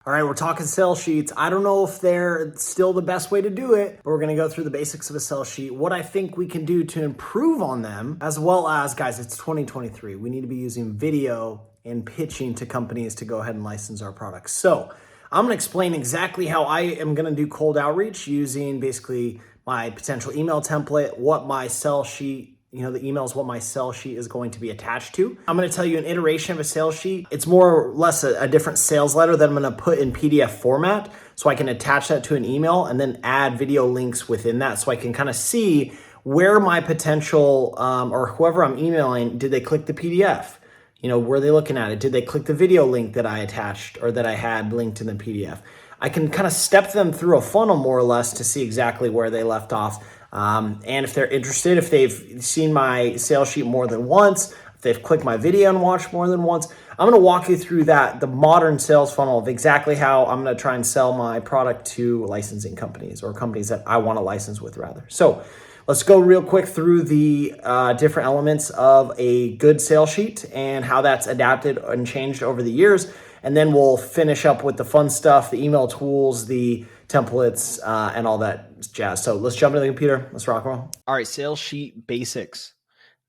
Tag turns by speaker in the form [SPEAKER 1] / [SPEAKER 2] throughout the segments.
[SPEAKER 1] All right, we're talking sales sheets. I don't know if they're still the best way to do it, but we're gonna go through the basics of a sales sheet, what I think we can do to improve on them, as well as, guys, it's 2023. We need to be using video and pitching to companies to go ahead and license our products. So I'm gonna explain exactly how I am gonna do cold outreach using basically my potential email template, what my sales sheet, the email is what my sales sheet is going to be attached to. I'm going to tell you an iteration of a sales sheet. It's more or less a different sales letter that I'm going to put in PDF format so I can attach that to an email and then add video links within that so I can kind of see where my potential or whoever I'm emailing, did they click the PDF? Were they looking at it? Did they click the video link that I attached or that I had linked in the PDF? I can kind of step them through a funnel more or less to see exactly where they left off. And if they're interested, if they've seen my sales sheet more than once, if they've clicked my video and watched more than once, I'm going to walk you through the modern sales funnel of exactly how I'm going to try and sell my product to licensing companies or companies that I want to license with rather. So let's go real quick through the different elements of a good sales sheet and how that's adapted and changed over the years. And then we'll finish up with the fun stuff, the email tools, the templates, and all that jazz. So let's jump into the computer. Let's rock and roll. All right, sales sheet basics.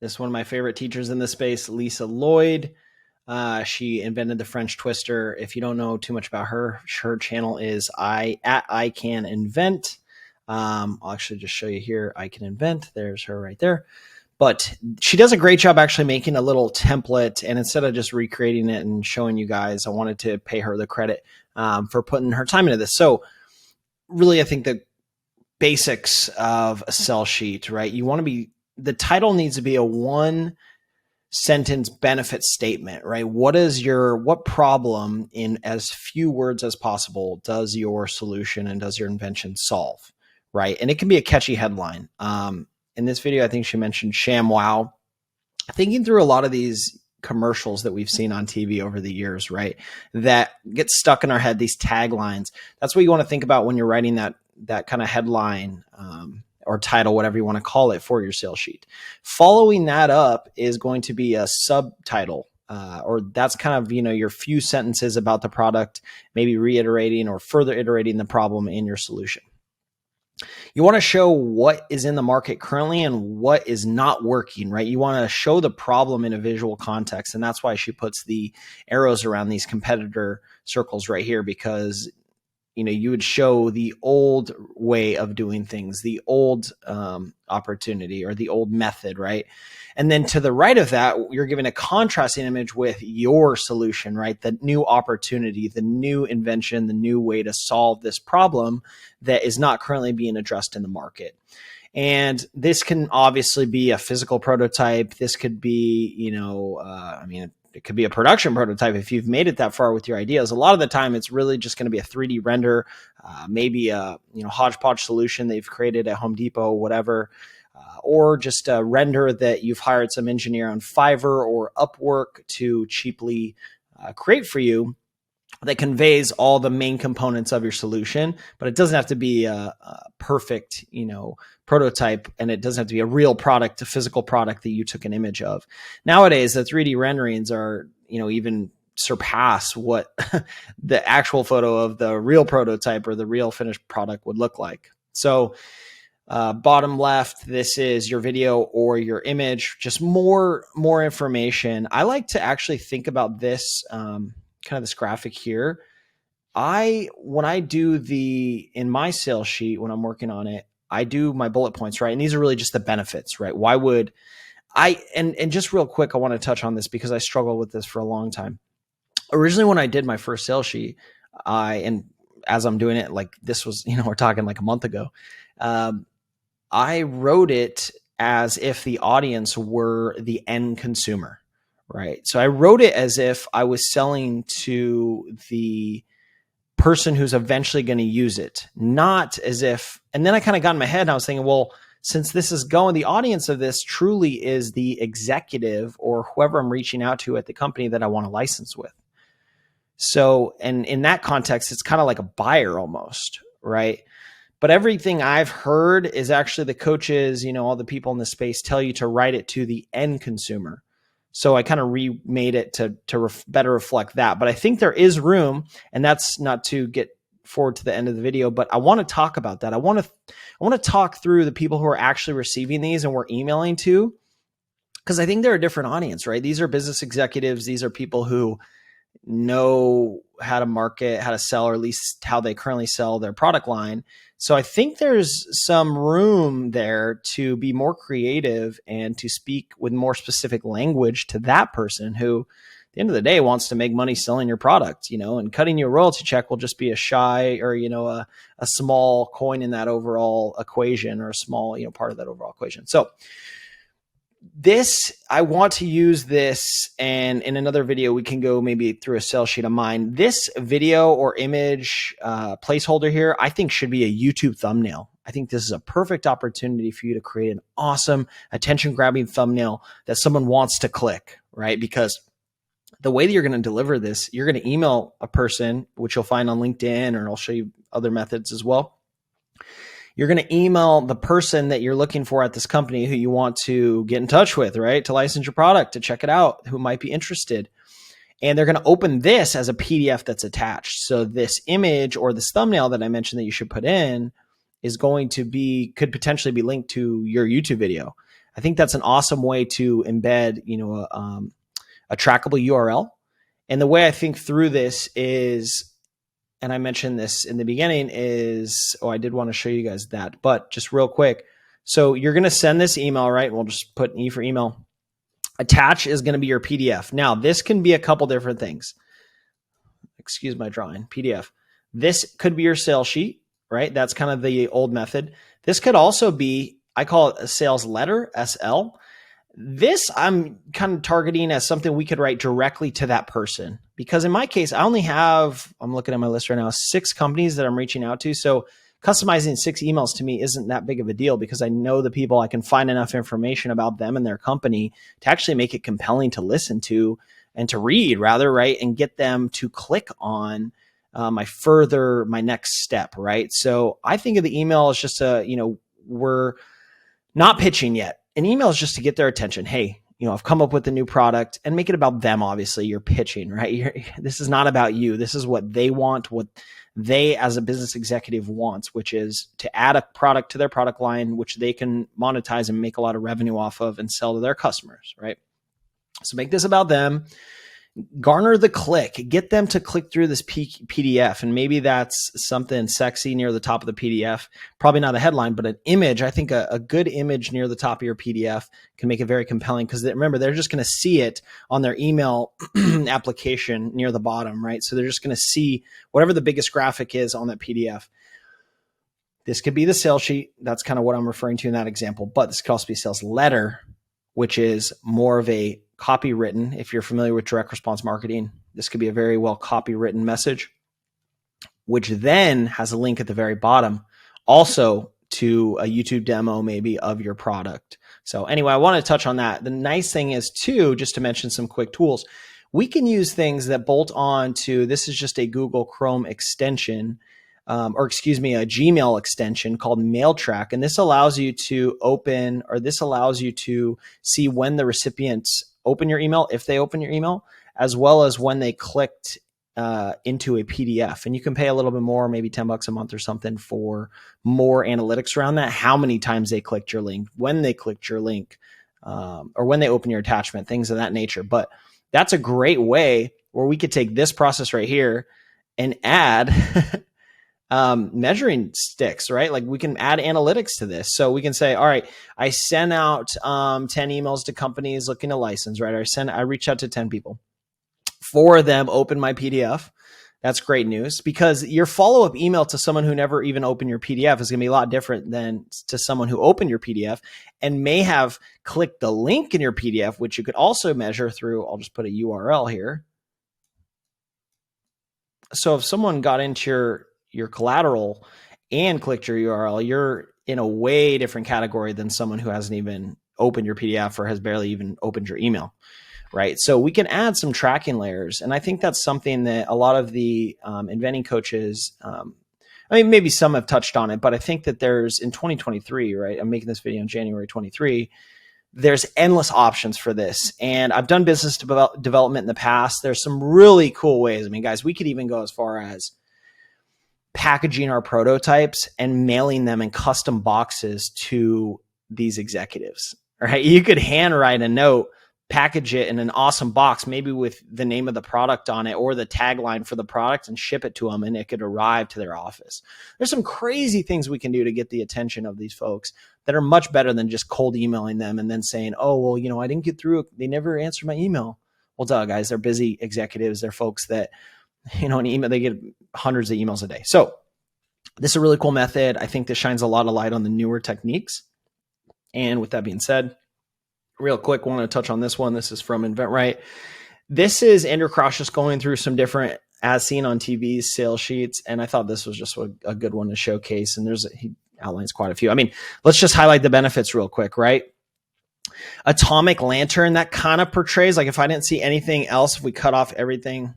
[SPEAKER 1] This is one of my favorite teachers in this space, Lisa Lloyd. She invented the French twister. If you don't know too much about her channel is I Can Invent. I'll actually just show you here. I Can Invent. There's her right there. But she does a great job actually making a little template. And instead of just recreating it and showing you guys, I wanted to pay her the credit for putting her time into this. So really, I think the basics of a sell sheet, right? The title needs to be a one sentence benefit statement, right? What problem in as few words as possible does your solution and does your invention solve, right? And it can be a catchy headline. In this video, I think she mentioned ShamWow. Thinking through a lot of these commercials that we've seen on TV over the years, right? That get stuck in our head, these taglines. That's what you want to think about when you're writing that kind of headline or title, whatever you want to call it for your sales sheet. Following that up is going to be a subtitle. Or that's kind of, your few sentences about the product, maybe reiterating or further iterating the problem in your solution. You want to show what is in the market currently and what is not working, right? You want to show the problem in a visual context. And that's why she puts the arrows around these competitor circles right here, because you would show the old way of doing things, the old opportunity or the old method, right? And then to the right of that, you're given a contrasting image with your solution, right? The new opportunity, the new invention, the new way to solve this problem that is not currently being addressed in the market. And this can obviously be a physical prototype. This could be, it could be a production prototype if you've made it that far with your ideas. A lot of the time, it's really just going to be a 3D render, maybe a hodgepodge solution that you've created at Home Depot, whatever, or just a render that you've hired some engineer on Fiverr or Upwork to cheaply create for you that conveys all the main components of your solution. But it doesn't have to be a perfect, prototype, and it doesn't have to be a real product, a physical product that you took an image of. Nowadays, the 3D renderings are, even surpass what the actual photo of the real prototype or the real finished product would look like. So bottom left, this is your video or your image, just more information. I like to actually think about this, kind of this graphic here. When I do in my sales sheet, when I'm working on it, I do my bullet points, right? And these are really just the benefits, right? Why would and just real quick, I want to touch on this because I struggled with this for a long time. Originally, when I did my first sales sheet, and as I'm doing it, like this was, we're talking like a month ago, I wrote it as if the audience were the end consumer, right? So I wrote it as if I was selling to the person who's eventually going to use it, not as if, and then I kind of got in my head and I was thinking, well, since this is going, the audience of this truly is the executive or whoever I'm reaching out to at the company that I want to license with. So, and in that context, it's kind of like a buyer almost, right? But everything I've heard is actually the coaches, all the people in the space tell you to write it to the end consumer.
[SPEAKER 2] So I kind of remade it to better reflect that. But I think there is room, and that's not to get forward to the end of the video, but I want to talk about that. I want to talk through the people who are actually receiving these and we're emailing to, because I think they're a different audience, right? These are business executives. These are people who know how to market, how to sell, or at least how they currently sell their product line. So I think there's some room there to be more creative and to speak with more specific language to that person who, at the end of the day, wants to make money selling your product, and cutting you a royalty check will just be a shy or, a small coin in that overall equation, or a small, part of that overall equation. So I want to use this, and in another video, we can go maybe through a sales sheet of mine. This video or image placeholder here, I think should be a YouTube thumbnail. I think this is a perfect opportunity for you to create an awesome attention-grabbing thumbnail that someone wants to click, right? Because the way that you're going to deliver this, you're going to email a person, which you'll find on LinkedIn, or I'll show you other methods as well. You're going to email the person that you're looking for at this company who you want to get in touch with, right? To license your product, to check it out, who might be interested. And they're going to open this as a PDF that's attached. So this image or this thumbnail that I mentioned that you should put in is going to could potentially be linked to your YouTube video. I think that's an awesome way to embed, a trackable URL. And the way I think through this is, and I mentioned this in the beginning, I did want to show you guys that, but just real quick. So you're going to send this email, right? We'll just put E for email. Attach is going to be your PDF. Now, this can be a couple different things. Excuse my drawing, PDF. This could be your sales sheet, right? That's kind of the old method. This could also be, I call it a sales letter, SL. This I'm kind of targeting as something we could write directly to that person, because in my case, I only have, I'm looking at my list right now, 6 companies that I'm reaching out to. So customizing 6 emails to me isn't that big of a deal, because I know the people, I can find enough information about them and their company to actually make it compelling to listen to and to read rather, right? And get them to click on my next step, right? So I think of the email as just we're not pitching yet. An email is just to get their attention. Hey, I've come up with a new product, and make it about them. Obviously, you're pitching, right? This is not about you. This is what they want, what they as a business executive wants, which is to add a product to their product line, which they can monetize and make a lot of revenue off of and sell to their customers, right? So make this about them. Garner the click, get them to click through this PDF. And maybe that's something sexy near the top of the PDF, probably not a headline, but an image. I think a good image near the top of your PDF can make it very compelling, because remember, they're just going to see it on their email application near the bottom, right? So they're just going to see whatever the biggest graphic is on that PDF. This could be the sales sheet. That's kind of what I'm referring to in that example, but this could also be a sales letter, which is more of a copywritten. If you're familiar with direct response marketing, this could be a very well copywritten message, which then has a link at the very bottom also to a YouTube demo maybe of your product. So anyway, I want to touch on that. The nice thing is too, just to mention some quick tools, we can use things that bolt on to, this is just a Google Chrome extension, a Gmail extension called MailTrack. And this allows you to see when the recipients open your email, if they open your email, as well as when they clicked into a PDF. And you can pay a little bit more, maybe $10 a month or something, for more analytics around that. How many times they clicked your link, when they clicked your link, or when they open your attachment, things of that nature. But that's a great way where we could take this process right here and add measuring sticks, right? Like we can add analytics to this. So we can say, all right, I sent out 10 emails to companies looking to license, right? I reached out to 10 people. 4 of them opened my PDF. That's great news, because your follow-up email to someone who never even opened your PDF is going to be a lot different than to someone who opened your PDF and may have clicked the link in your PDF, which you could also measure through, I'll just put a URL here. So if someone got into your collateral and clicked your URL, you're in a way different category than someone who hasn't even opened your PDF or has barely even opened your email, right? So we can add some tracking layers. And I think that's something that a lot of the inventing coaches, maybe some have touched on it, but I think that there's in 2023, right? I'm making this video in January 23. there's endless options for this. And I've done business development in the past. There's some really cool ways. I mean, guys, we could even go as far as packaging our prototypes and mailing them in custom boxes to these executives, right? You could handwrite a note, package it in an awesome box, maybe with the name of the product on it or the tagline for the product, and ship it to them, and it could arrive to their office. There's some crazy things we can do to get the attention of these folks that are much better than just cold emailing them and then saying, oh, well, you know, I didn't get through. They never answered my email. Well, duh, guys, they're busy executives. They're folks that, you know, an email, they get hundreds of emails a day. So this is a really cool method. I think this shines a lot of light on the newer techniques. And with that being said, real quick, I want to touch on this one. This is from InventRight. This is Andrew Krauss just going through some different as seen on TV sales sheets. And I thought this was just a good one to showcase. And he outlines quite a few. I mean, let's just highlight the benefits real quick, right? Atomic lantern, that kind of portrays, like if I didn't see anything else, if we cut off everything,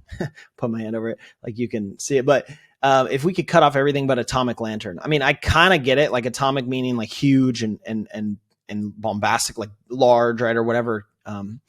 [SPEAKER 2] put my hand over it, like you can see it. But if we could cut off everything but atomic lantern, I mean, I kind of get it, like atomic meaning like huge and bombastic, like large, right? Or whatever. And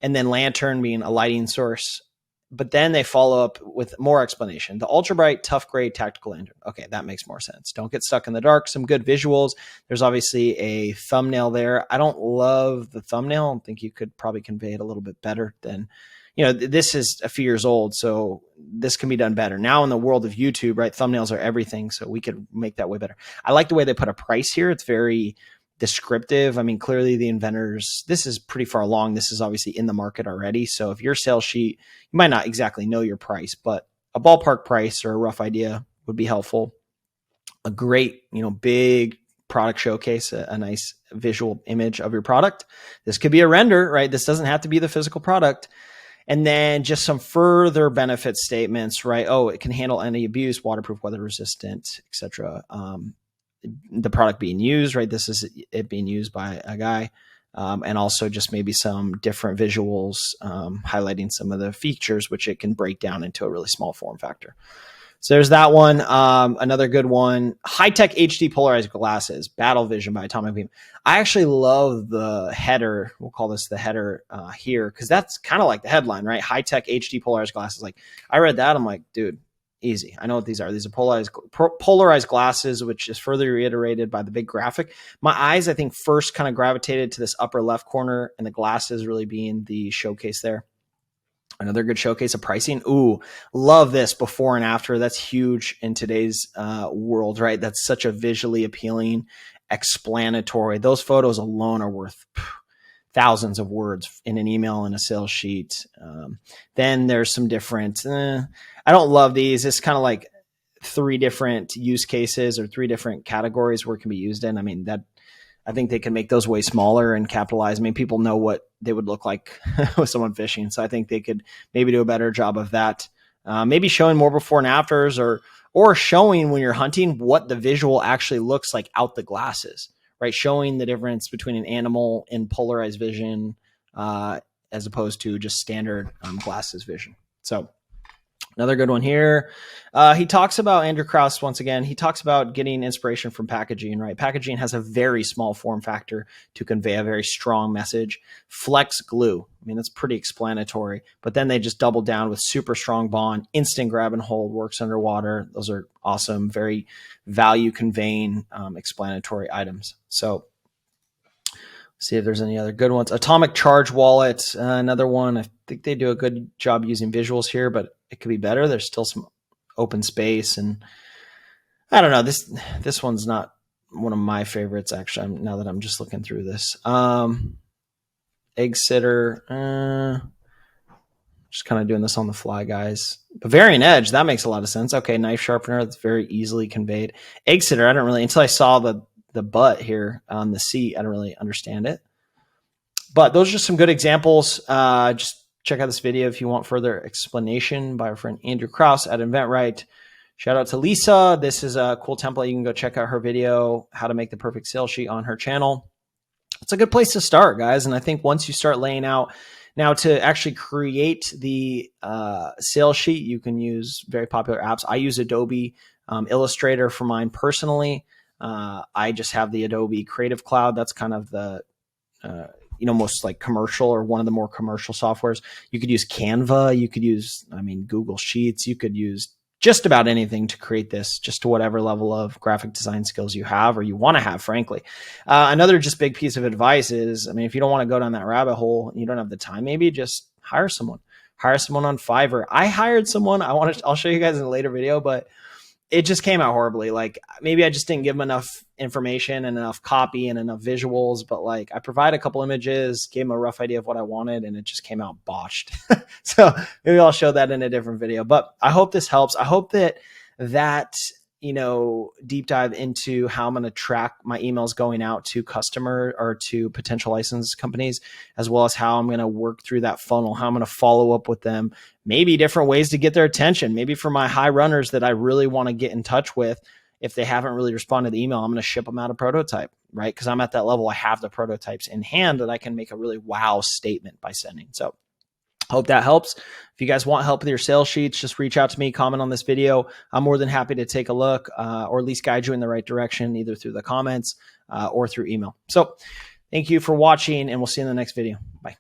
[SPEAKER 2] then lantern being a lighting source. But then they follow up with more explanation. The ultra bright, tough gray tactical lantern. Okay, that makes more sense. Don't get stuck in the dark. Some good visuals. There's obviously a thumbnail there. I don't love the thumbnail. I think you could probably convey it a little bit better than, you know, this is a few years old, so this can be done better. Now in the world of YouTube, right, thumbnails are everything, so we could make that way better. I like the way they put a price here. It's very descriptive. I mean, clearly the inventors, this is pretty far along. This is obviously in the market already. So if your sales sheet, you might not exactly know your price, but a ballpark price or a rough idea would be helpful. A great, you know, big product showcase, a nice visual image of your product. This could be a render, right? This doesn't have to be the physical product. And then just some further benefit statements, right? Oh, it can handle any abuse, waterproof, weather resistant, etc. The product being used, right? This is it being used by a guy. And also just maybe some different visuals highlighting some of the features, which it can break down into a really small form factor. So there's that one. Another good one, high-tech HD polarized glasses, Battle Vision by Atomic Beam. I actually love the header. We'll call this the header here, because that's kind of like the headline, right? High-tech HD polarized glasses. Like I read that, I'm like, dude, easy. I know what these are. These are polarized glasses, which is further reiterated by the big graphic. My eyes, I think, first kind of gravitated to this upper left corner, and the glasses really being the showcase there. Another good showcase of pricing. Ooh, love this before and after. That's huge in today's world, right? That's such a visually appealing, explanatory. Those photos alone are worth thousands of words in an email and a sales sheet. Then there's some different, I don't love these. It's kind of like 3 different use cases or 3 different categories where it can be used in. I mean, I think they can make those way smaller and capitalize. I mean, people know what they would look like with someone fishing. So I think they could maybe do a better job of that. Maybe showing more before and afters, or showing when you're hunting what the visual actually looks like out the glasses, right? Showing the difference between an animal in polarized vision as opposed to just standard glasses vision. So another good one here. He talks about, Andrew Krauss, once again, he talks about getting inspiration from packaging, right? Packaging has a very small form factor to convey a very strong message. Flex glue. I mean, that's pretty explanatory, but then they just double down with super strong bond, instant grab and hold, works underwater. Those are awesome, very value conveying explanatory items. So see if there's any other good ones. Atomic Charge Wallet, another one. I think they do a good job using visuals here, but it could be better. There's still some open space, and I don't know. This one's not one of my favorites, actually. Now that I'm just looking through this, Egg Sitter. Just kind of doing this on the fly, guys. Bavarian Edge, that makes a lot of sense. Okay, knife sharpener, that's very easily conveyed. Egg Sitter, I don't really, until I saw the butt here on the seat, I don't really understand it. But those are just some good examples. Just check out this video if you want further explanation by our friend Andrew Krauss at InventRight. Shout out to Lisa. This is a cool template. You can go check out her video, how to make the perfect sales sheet, on her channel. It's a good place to start, guys. And I think once you start laying out, now to actually create the sales sheet, you can use very popular apps. I use Adobe Illustrator for mine personally. I just have the Adobe Creative Cloud. That's kind of the most like commercial or one of the more commercial softwares. You could use Canva. You could use, Google Sheets. You could use just about anything to create this, just to whatever level of graphic design skills you have or you want to have, frankly. Another just big piece of advice is, if you don't want to go down that rabbit hole and you don't have the time, maybe just hire someone on Fiverr. I hired someone. I'll show you guys in a later video, but it just came out horribly. Like, maybe I just didn't give them enough information and enough copy and enough visuals, but like, I provided a couple images, gave them a rough idea of what I wanted, and it just came out botched. So maybe I'll show that in a different video, but I hope this helps. I hope that deep dive into how I'm going to track my emails going out to customer or to potential license companies, as well as how I'm going to work through that funnel, how I'm going to follow up with them, maybe different ways to get their attention. Maybe for my high runners that I really want to get in touch with, if they haven't really responded to email, I'm going to ship them out a prototype, right? Because I'm at that level. I have the prototypes in hand that I can make a really wow statement by sending. So hope that helps. If you guys want help with your sales sheets, just reach out to me, comment on this video. I'm more than happy to take a look or at least guide you in the right direction, either through the comments or through email. So thank you for watching, and we'll see you in the next video.